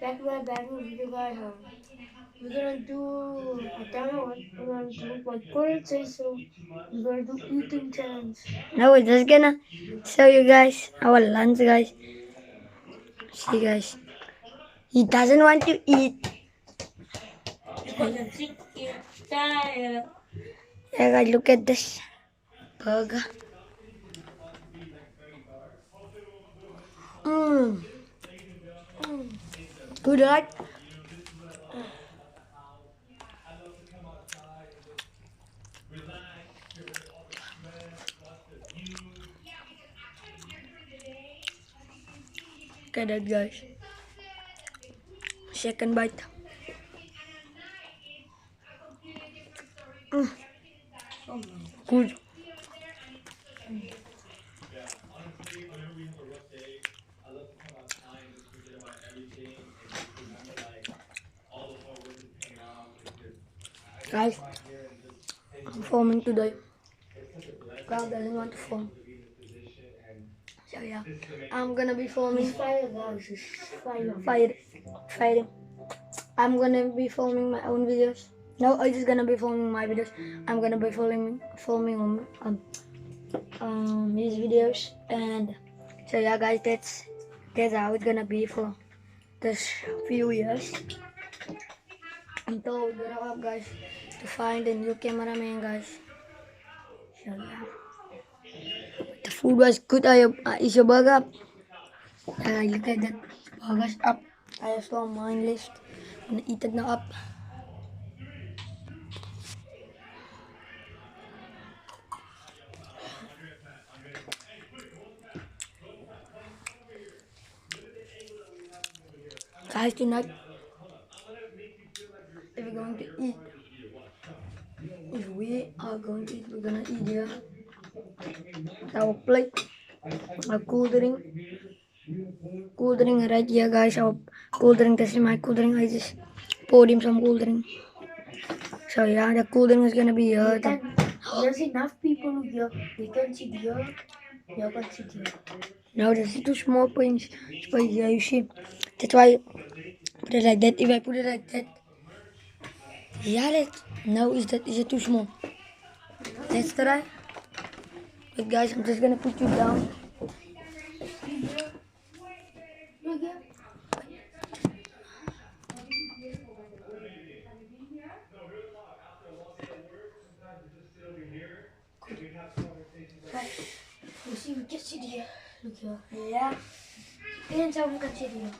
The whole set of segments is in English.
back to my bedroom video, guys. We're gonna do, I don't know what we're gonna do, but Corin says so. We're gonna do eating challenge. Now we're just gonna show you guys our lunch, guys. See, guys. He doesn't want to eat. Yeah, guys, look at this burger. Mmm. Good, right? Look at that, guys. Second bite. Good. Guys, I'm filming today. God doesn't want to film. So yeah, I'm gonna be filming. It's fire, guys. It's fire. Fighting. I'm gonna be filming my own videos. No, I'm just gonna be filming my videos. I'm gonna be filming his videos, and so yeah, guys, that's how it's gonna be for this few years until we grow up, guys, to find a new cameraman, guys. So yeah, the food was good. Is your burger up? Look at that, burger's up. I have still on mine list. I'm gonna eat it now up. Guys, tonight, if we're going to eat, if we are going to eat, we're gonna eat here. Our plate, our cool drink right here, guys. Our cool drink, this is my cool drink. I just poured him some cool drink. So yeah, the cool drink is gonna be here. There's enough people here. We can sit here. You can sit here. No, this is too small points. Space here, you see. That's why I put it like that. If I put it like that, yeah, no, is it too small? Let's try. But guys, I'm just gonna put you down. Look here. You see, we can sit here. Look here. Yeah. And someone can sit here.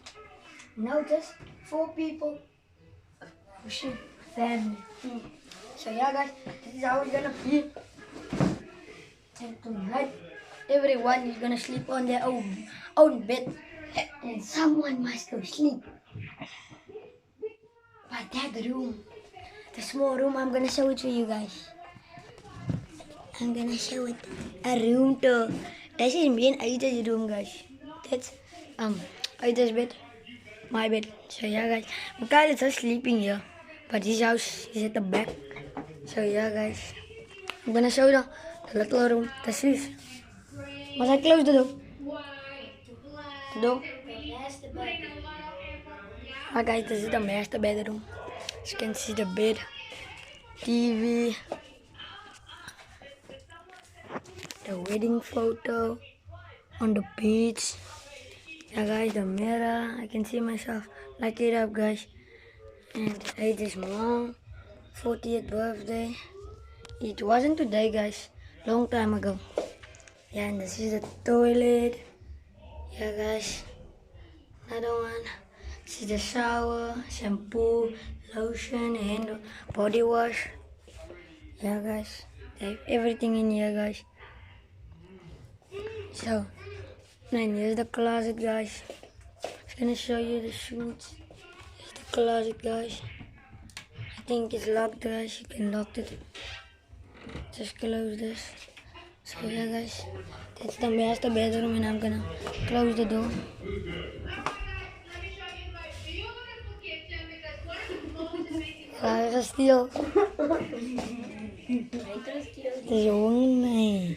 Now just 4 people. You see, family. So yeah, guys, this is how it's gonna be. And tonight, everyone is gonna sleep on their own bed, and someone must go sleep. But that room, the small room, I'm gonna show it to you guys. I'm gonna show it a room tour. This is me and Aida's room, guys. That's Aida's bed, my bed. So yeah, guys, Mikhail is just sleeping here, but his house is at the back. So yeah, guys, I'm gonna show you the little room. This is. Must I close the door? The door. Ah, guys, this is the master bedroom. As you can see the bed, TV, the wedding photo on the beach. Yeah, guys, the mirror. I can see myself. Light it up, guys. And today is mom 40th birthday. It wasn't today, guys. Long time ago. Yeah, and this is the toilet. Yeah, guys. Another one. This is the shower, shampoo, lotion, and body wash. Yeah, guys. They have everything in here, guys. So, and here's the closet, guys. Just gonna show you the shoes. Here's the closet, guys. I think it's locked, guys. You can lock it. Just close this. So yeah, guys, that's the master bedroom, and I'm gonna close the door. Kaya steal. Yung na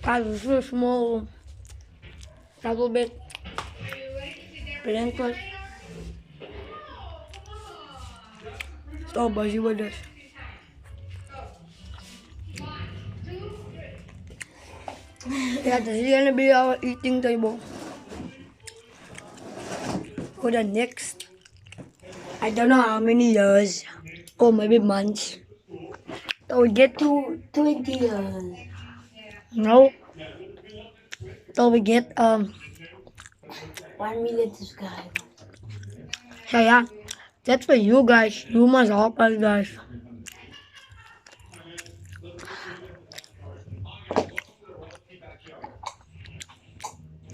God, it's so small. double bed, breakfast. So busy with this. Yeah, this is gonna be our eating table for the next, I don't know how many years, or maybe months. So we get to 20 years. No. So we get 1 million subscribers. So yeah, that's for you guys. You must help us, guys.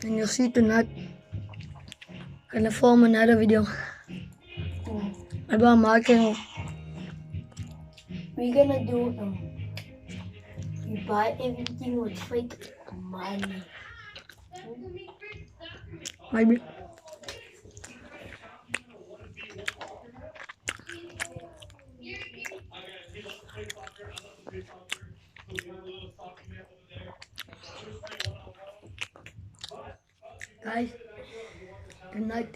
And you'll see tonight, gonna film another video about marketing. We're gonna do we buy everything with fake money. Maybe. Guys, tonight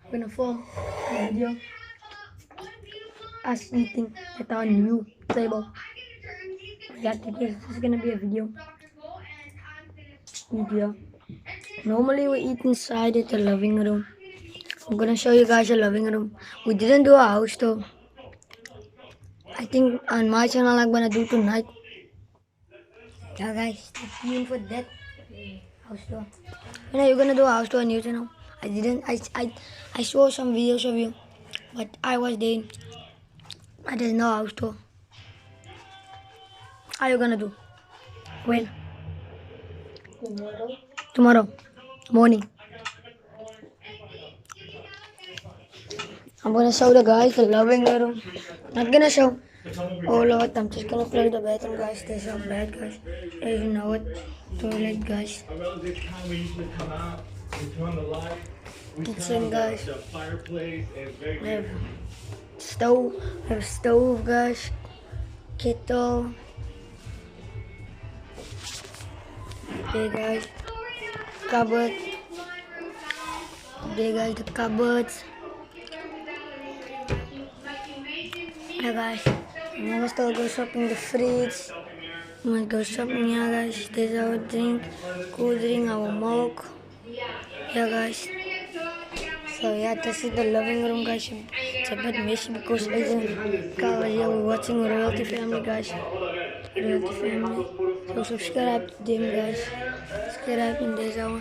we're gonna film a video us eating at our new table. Yeah, this is gonna be a video. Normally we eat inside at the living room. I'm gonna show you guys the living room. We didn't do a house tour. I think on my channel I'm gonna do tonight. Yeah guys, stay tuned for that house tour. When are you gonna do a house tour on your channel? I saw some videos of you, but I was there. But there's no house tour. How are you gonna do? When? Tomorrow morning. I'm gonna show the guys the living room. Not gonna show all of it. I'm just gonna play the bathroom, guys. There's a bed, guys. As you know it. Toilet, guys. Kitchen, guys. We have stove. We have stove, guys. Kettle. Okay, guys. Cupboard. Okay, guys. The cupboards. Yeah guys, I'm gonna still go shopping the fridge. I'm gonna go shopping, yeah guys. There's our drink, cool drink, our milk. Yeah guys. So yeah, this is the living room, guys. It's a bit messy because as a cover here we're watching Royalty Family, guys. Royalty Family. So subscribe to them, guys. Subscribe and there's our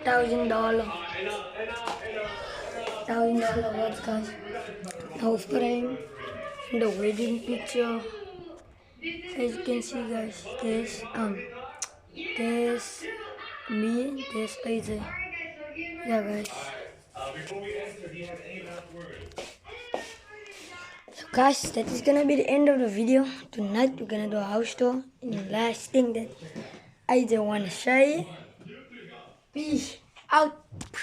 $1,000. $1,000 worth, guys. Our frame. The wedding picture, as you can see, guys, there's me, there's AJ. Yeah guys. So guys, that is gonna be the end of the video. Tonight we're gonna do a house tour. And the last thing that AJ wanna say, peace out.